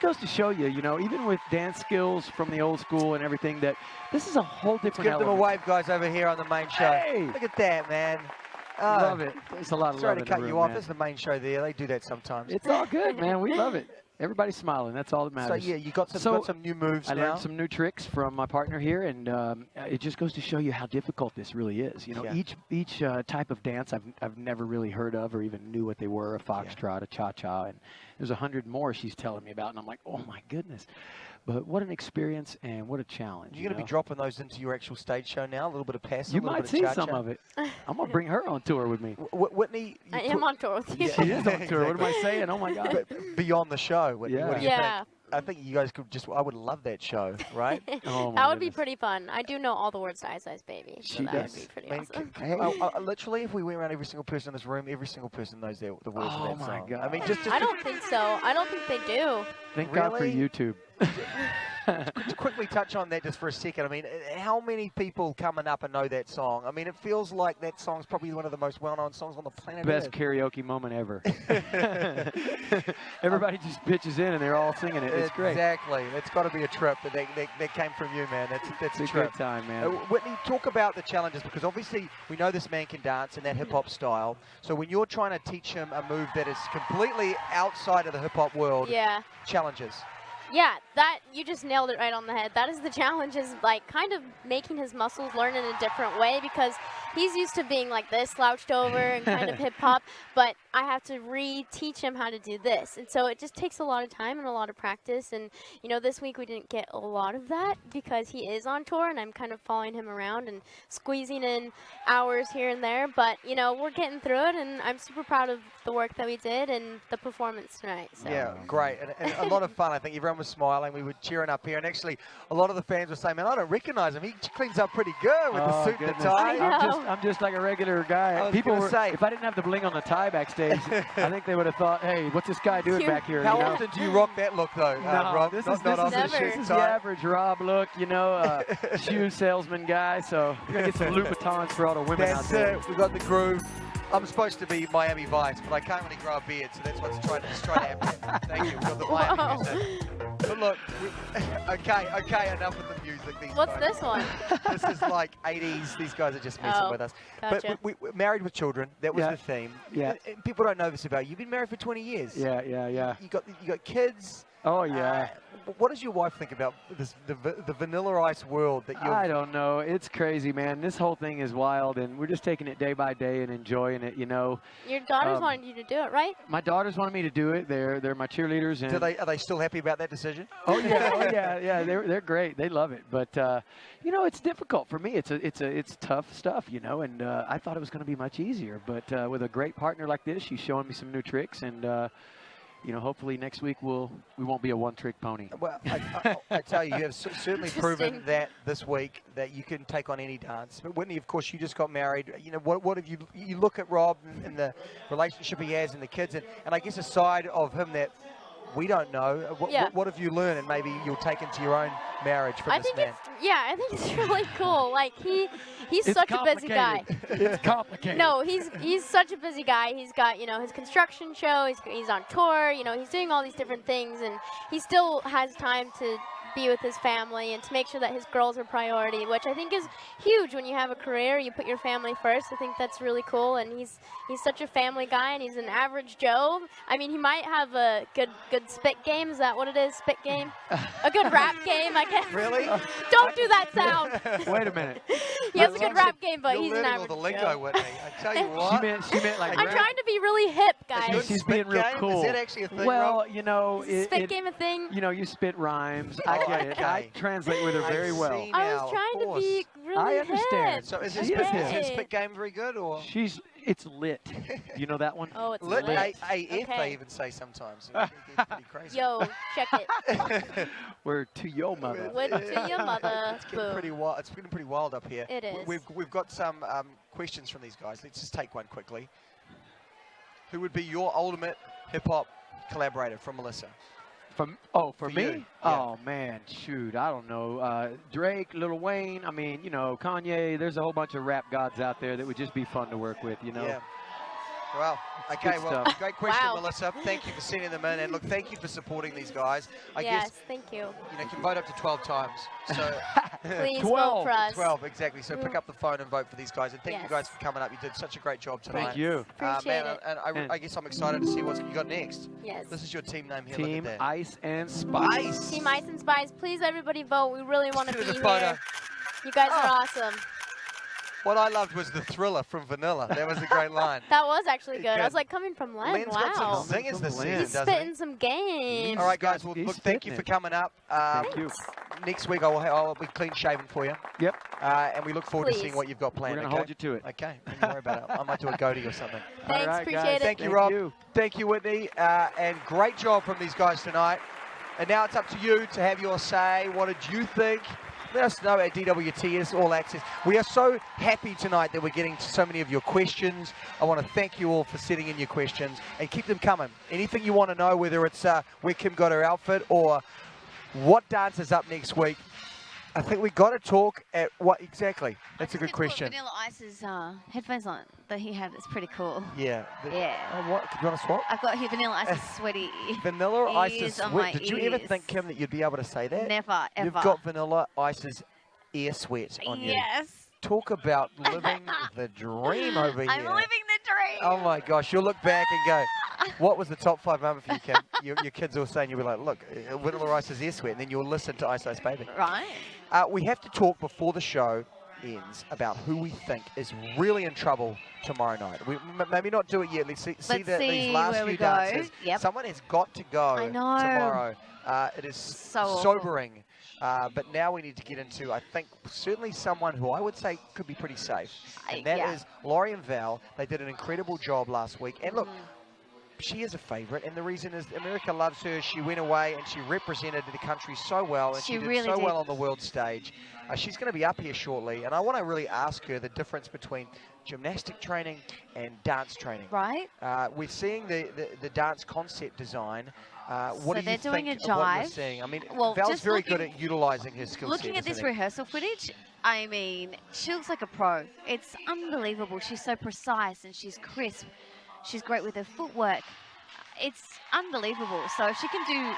goes to show you, you know, even with dance skills from the old school and everything, that this is a whole different Give them a element. wave, guys, over here on the main show. Hey! Look at that, man. Love it. There's a lot of Sorry love to cut in the you room, off. man. This is the main show there. They do that sometimes. It's all good, man. We love it. Everybody's smiling. That's all that matters. So, yeah, you got some new moves I now. learned some new tricks from my partner here, and it just goes to show you how difficult this really is. You know, each type of dance I've never really heard of or even knew what they were, a foxtrot, a cha-cha, and there's 100 more she's telling me about, and I'm like, oh, my goodness. But what an experience and what a challenge. You're going to be dropping those into your actual stage show now, a little bit of passive, you a little might bit see of cha-cha. some of it. I'm going to bring her on tour with me. Whitney, I am on tour with you. She is on tour. What am I saying? Oh, my God. But beyond the show, Whitney, what do you think? I think you guys could I would love that show, right? That would be pretty fun. I do know all the words to Ice Ice Baby, so that would be pretty awesome. Literally, if we went around every single person in this room, every single person knows the words of that song. Oh, my God. I mean, just I don't think so. I don't think they do. Thank God for YouTube. To quickly touch on that just for a second, I mean, how many people coming up and know that song? I mean, it feels like that song's probably one of the most well-known songs on the planet. Best karaoke moment ever. Everybody just pitches in and they're all singing it. It's great. Exactly. It's got to be a trip that came from you, man. That's a trip. Good time, man. Whitney, talk about the challenges, because obviously we know this man can dance in that hip-hop style. So when you're trying to teach him a move that is completely outside of the hip-hop world, challenges. Yeah, that, you just nailed it right on the head. That is the challenge, is like kind of making his muscles learn in a different way, because he's used to being like this, slouched over and kind of hip-hop, but I have to re-teach him how to do this. And so it just takes a lot of time and a lot of practice. And, you know, this week we didn't get a lot of that because he is on tour and I'm kind of following him around and squeezing in hours here and there. But, you know, we're getting through it, and I'm super proud of the work that we did and the performance tonight. So. Yeah, great. And a lot of fun. I think everyone was smiling. We were cheering up here. And actually, a lot of the fans were saying, man, I don't recognize him. He cleans up pretty good with the suit and the tie. I'm just like a regular guy. People were, if I didn't have the bling on the tie backstage, I think they would have thought, hey, what's this guy doing back here? How often do you rock that look, though, Rob? This is the average Rob look, you know, shoe salesman guy. So we're going to get some Louboutins for all the women out there. That's it. We've got the groove. I'm supposed to be Miami Vice, but I can't really grow a beard, so that's what's trying to happen. Thank you. We've got the Miami music. But look, okay, enough with the music. What's this one? This is like 80s. These guys are just messing with us. Gotcha. But we're married with children. That was the theme. Yeah. And people don't know this about you. You've been married for 20 years. Yeah. You got kids. Oh, yeah. What does your wife think about this, the Vanilla Ice world that you're... I don't know. It's crazy, man. This whole thing is wild, and we're just taking it day by day and enjoying it, you know. Your daughters wanted you to do it, right? My daughters wanted me to do it. They're my cheerleaders. And are they still happy about that decision? Oh, yeah. They're great. They love it. But, you know, it's difficult for me. It's tough stuff, you know, and I thought it was going to be much easier. But with a great partner like this, she's showing me some new tricks, and you know, hopefully next week we won't be a one-trick pony. Well, I tell you, you have certainly proven that this week that you can take on any dance. But Whitney, of course, you just got married. You know, what have you look at Rob and the relationship he has and the kids, and I guess a side of him that we don't know. What have you learned, and maybe you'll take into your own marriage for this man? I think it's really cool. Like he's such a busy guy. It's complicated. No, he's such a busy guy. He's got, you know, his construction show. He's on tour. You know, he's doing all these different things, and he still has time to be with his family and to make sure that his girls are priority, which I think is huge when you have a career. You put your family first. I think that's really cool, and he's such a family guy, and he's an average Joe. I mean, he might have a good spit game. Is that what it is? Spit game? A good rap game, I guess. Really? Don't do that sound. Wait a minute. He has a good rap game, but he's an average all the lingo, Joe. Whitney. I tell you what. She meant like I'm trying to be really hip, guys. She's being real cool. Is that actually a thing, Well, Rob? you know, spit game a thing? You know, you spit rhymes. I get it. I translate with her very well. I was trying to be really I understand. hip. So is his spit game very good, or? It's lit. You know that one? Oh, it's lit. lit. AF, they even say sometimes. It gets pretty crazy. Yo, check it. We're to your mother. We're to your mother. It's getting pretty wild. It's getting pretty wild up here. It is. We've got some questions from these guys. Let's just take one quickly. Who would be your ultimate hip hop collaborator from Melissa? For me? You. Oh, man, shoot, I don't know. Drake, Lil Wayne, I mean, you know, Kanye, there's a whole bunch of rap gods out there that would just be fun to work with, you know. Yeah. Well, okay, good well, stuff. great question, Wow. Melissa. Thank you for sending them in. And look, thank you for supporting these guys. I Yes, guess, thank you. you can vote up to 12 times. So Please 12. vote for us. 12, exactly. So pick up the phone and vote for these guys. And thank you Yes. guys for coming up. You did such a great job tonight. Thank you. Appreciate man, it. and I guess I'm excited to see what you got next. Yes. This is your team name here. Team Look at that. Ice and Spice. Ice. Team Ice and Spice, please everybody vote. We really want to Look be at the photo. here. You guys are awesome. What I loved was the Thriller from Vanilla. That was a great line. That was actually good. I Good. was like, coming from Len, Len's got wow. some singers this season, He's doesn't he? spitting some game. All right, guys. Well, He's look, thank you spitting for it. coming up. Thank you. Next week, I'll be clean shaven for you. Yep. And we look forward to Please. seeing what you've got We're planned. going to Okay? hold you to it. Okay, don't worry about it. I might do a goatee or something. Thanks, All right, appreciate guys. it. Thank you, Rob. Thank you, Whitney. And great job from these guys tonight. And now it's up to you to have your say. What did you think? Let us know at DWTS All Access. We are so happy tonight that we're getting to so many of your questions. I want to thank you all for sending in your questions and keep them coming. Anything you want to know, whether it's where Kim got her outfit or what dance is up next week, I think we got to talk at what exactly. That's a good question. Vanilla Ice's headphones on that he had. It's pretty cool. Yeah. Yeah. What? Do you want to swap? I've got here Vanilla Ice's sweaty. Vanilla Ice's ears on sweat. my Did you ever ears. think, Kim, that you'd be able to say that? Never, ever. You've got Vanilla Ice's ear sweat on you. Yes. Talk about living the dream over here. I'm living the dream. Oh my gosh, you'll look back and go, what was the top 5 moment for you, Kim? Your kids will say, and you'll be like, look, Vanilla Ice's ear sweat, and then you'll listen to Ice Ice Baby. Right. We have to talk before the show ends about who we think is really in trouble tomorrow night. We maybe not do it yet. Let's see Let's see these last where few we go. dances. Yep. Someone has got to go I know. tomorrow. It is So awful. sobering. But now we need to get into, I think, certainly someone who I would say could be pretty safe. And that Yeah. is Laurie and Val. They did an incredible job last week. And look, Mm-hmm. she is a favourite, and the reason is America loves her. She went away and she represented the country so well, and she did really so did. well on the world stage. She's going to be up here shortly, and I want to really ask her the difference between gymnastic training and dance training. Right. We're seeing the dance concept design. What So do you they're doing think a of what you're jive. seeing? I mean, Well, Val's just very good looking- at utilising her skill set. Looking at this isn't he? rehearsal footage, I mean, she looks like a pro. It's unbelievable. She's so precise and she's crisp. She's great with her footwork. It's unbelievable. So if she can do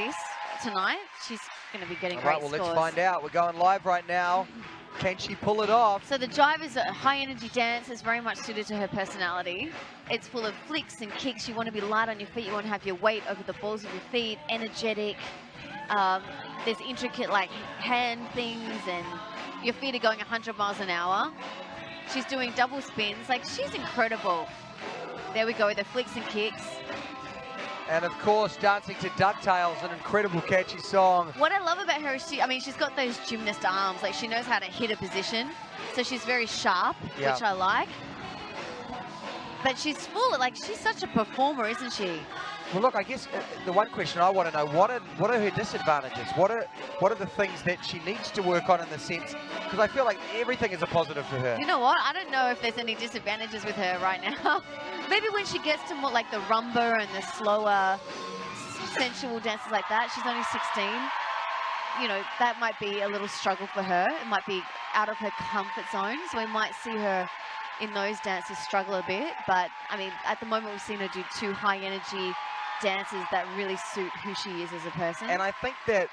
this tonight, she's going to be getting All great right, well, scores. let's find out. We're going live right now. Can she pull it off? So the jive is a high-energy dance. It's very much suited to her personality. It's full of flicks and kicks. You want to be light on your feet. You want to have your weight over the balls of your feet, energetic. There's intricate, like, hand things, and your feet are going 100 miles an hour. She's doing double spins. Like, she's incredible. There we go, the flicks and kicks. And, of course, dancing to DuckTales, an incredible, catchy song. What I love about her is she's got those gymnast arms. Like, she knows how to hit a position. So she's very sharp, Yeah. which I like. But she's full, like, she's such a performer, isn't she? Well, look, I guess the one question I want to know, what are her disadvantages? What are the things that she needs to work on in the sense? Because I feel like everything is a positive for her. You know what? I don't know if there's any disadvantages with her right now. Maybe when she gets to more like the rumba and the slower, sensual dances like that, she's only 16. You know, that might be a little struggle for her. It might be out of her comfort zone. So we might see her in those dances struggle a bit. But, I mean, at the moment we've seen her do 2 high-energy dances that really suit who she is as a person. And I think that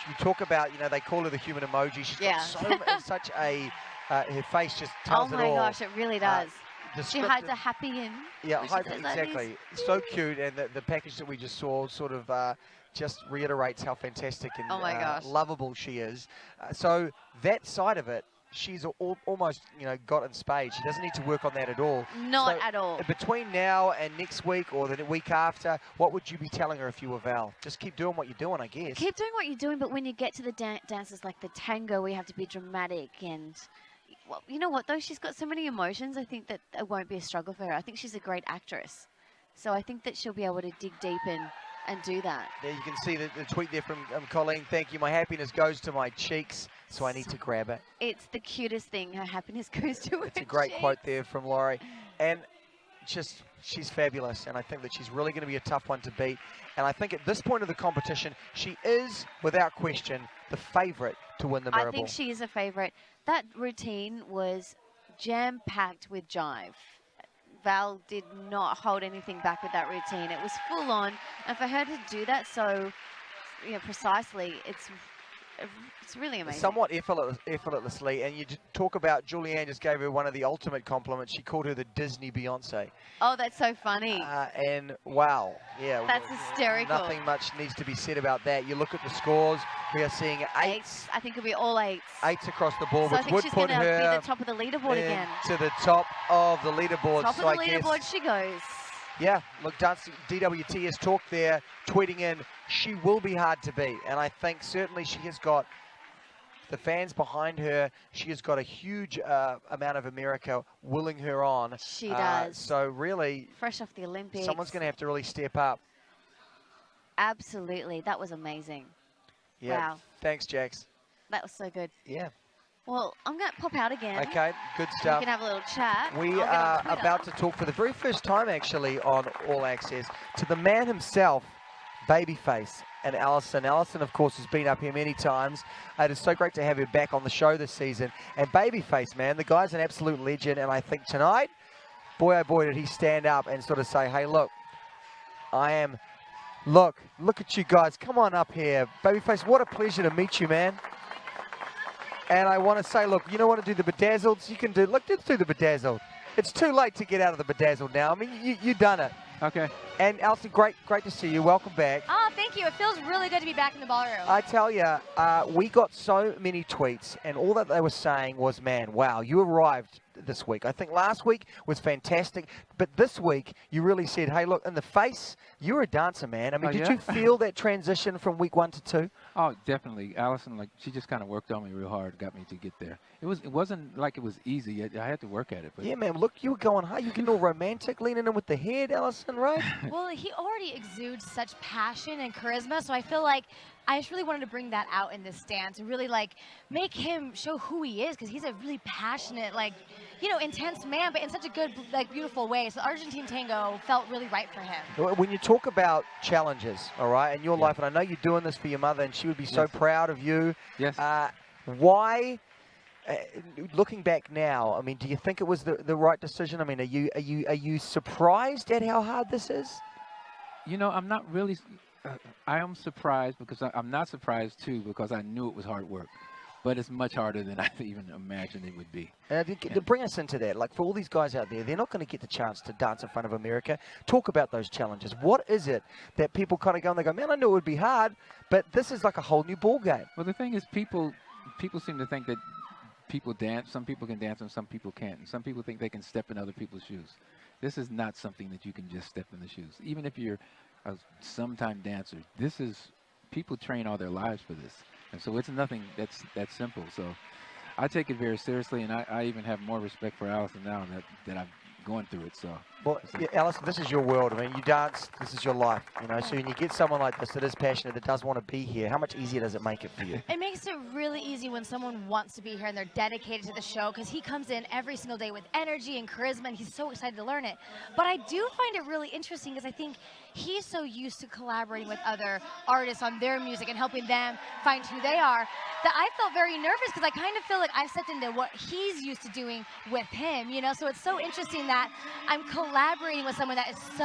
you talk about, they call her the human emoji. She's got such a, her face just tells oh it all. my gosh, it really does. She Descriptive- hides a happy in. Yeah, when she does like exactly. this. So cute, and the package that we just saw sort of just reiterates how fantastic and Oh my gosh. lovable she is. So that side of it, she's almost, got in spades. She doesn't need to work on that at all. Not So at all. Between now and next week or the week after, what would you be telling her if you were Val? Just keep doing what you're doing, I guess. Keep doing what you're doing, but when you get to the dances like the tango, where you have to be dramatic and, well, you know what, though? She's got so many emotions, I think that it won't be a struggle for her. I think she's a great actress. So I think that she'll be able to dig deep and do that. There you can see the tweet there from Colleen. Thank you. My happiness goes to my cheeks, so I need to grab it. It's the cutest thing. Her happiness goes to her It's a great cheeks. quote there from Laurie. And she's fabulous. And I think that she's really going to be a tough one to beat. And I think at this point of the competition, she is, without question, the favourite to win the Mirable. I think she is a favourite. That routine was jam-packed with jive. Val did not hold anything back with that routine. It was full on, and for her to do that so, precisely, it's really amazing. Somewhat effortlessly, and you talk about Julianne just gave her one of the ultimate compliments. She called her the Disney Beyonce. Oh, that's so funny. And wow, yeah. That's hysterical. Nothing much needs to be said about that. You look at the scores, we are seeing eights. I think it'll be all eights. Eights across the board, So which I think would she's put going to her be the top of the leaderboard again. to the top of the leaderboard. Top so of the I leaderboard guess, she goes. yeah, look, DWTS talk there, tweeting in, she will be hard to beat. And I think certainly she has got the fans behind her. She has got a huge amount of America willing her on. She does. So really, Fresh off the Olympics. someone's going to have to really step up. Absolutely. That was amazing. Yeah. Wow. Thanks, Jax. That was so good. Yeah. Well, I'm going to pop out again. Okay, good We stuff. can have a little chat. We I'll get are on Twitter. about to talk for the very first time, actually, on All Access to the man himself, Babyface, and Alison. Alison, of course, has been up here many times. It is so great to have her back on the show this season. And Babyface, man, the guy's an absolute legend. And I think tonight, boy, oh boy, did he stand up and sort of say, hey, look, look at you guys. Come on up here. Babyface, what a pleasure to meet you, man. And I want to say, look, you don't want to do the bedazzled? You can do, look, let's do the bedazzled. It's too late to get out of the bedazzled now. I mean, you've done it. Okay. And Alison, great to see you. Welcome back. Oh, thank you. It feels really good to be back in the ballroom. I tell you, we got so many tweets, and all that they were saying was, man, wow, you arrived this week. I think last week was fantastic, but this week you really said, hey, look, in the face, you're a dancer, man. I mean, did you feel that transition from week 1 to 2? Oh, definitely. Alison, like, she just kind of worked on me real hard, got me to get there. It wasn't like it was easy. I had to work at it. But yeah, man, look, you were going high. You getting all romantic, leaning in with the head, Alison, right? Well, he already exudes such passion and charisma, so I feel like I just really wanted to bring that out in this dance and really, like, make him show who he is, because he's a really passionate, like, intense man, but in such a good, like, beautiful way. So the Argentine tango felt really right for him. When you talk about challenges, all right, in your life, and I know you're doing this for your mother, and she would be so proud of you. Yes. Why, looking back now, I mean, do you think it was the right decision? I mean, are you surprised at how hard this is? I'm not really. I am surprised because I'm not surprised too because I knew it was hard work. But it's much harder than I even imagined it would be. To bring us into that, like for all these guys out there, they're not going to get the chance to dance in front of America. Talk about those challenges. What is it that people kind of go and they go, man, I knew it would be hard, but this is like a whole new ball game. Well, the thing is, people seem to think that people dance. Some people can dance and some people can't. And some people think they can step in other people's shoes. This is not something that you can just step in the shoes. Even if you're a sometime dancer, people train all their lives for this. And so it's nothing that's that simple. So I take it very seriously, and I even have more respect for Alison now that I've gone through it. So, well, yeah, Alison, this is your world. I mean, you dance. This is your life. So when you get someone like this that is passionate, that does want to be here, how much easier does it make it for you? It makes it really easy when someone wants to be here and they're dedicated to the show, because he comes in every single day with energy and charisma, and he's so excited to learn it. But I do find it really interesting because I think he's so used to collaborating with other artists on their music and helping them find who they are that I felt very nervous, because I kind of feel like I stepped into what he's used to doing with him, So it's so interesting that I'm collaborating with someone that is so